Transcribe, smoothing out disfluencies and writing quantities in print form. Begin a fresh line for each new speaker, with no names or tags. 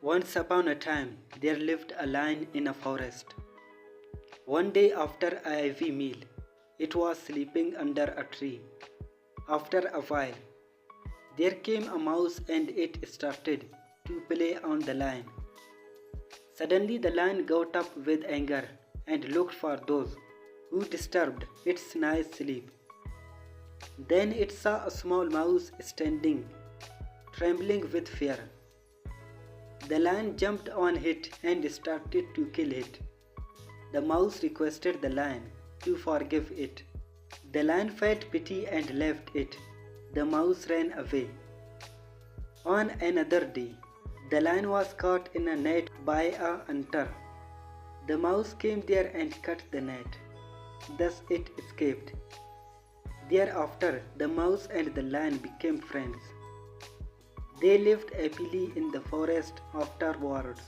Once upon a time, there lived a lion in a forest. One day after a heavy meal, it was sleeping under a tree. After a while, there came a mouse and it started to play on the lion. Suddenly, the lion got up with anger and looked for those who disturbed its nice sleep. Then it saw a small mouse standing, trembling with fear. The lion jumped on it and started to kill it. The mouse requested the lion to forgive it. The lion felt pity and left it. The mouse ran away. On another day, the lion was caught in a net by a hunter. The mouse came there and cut the net. Thus it escaped. Thereafter, the mouse and the lion became friends. They lived happily in the forest afterwards.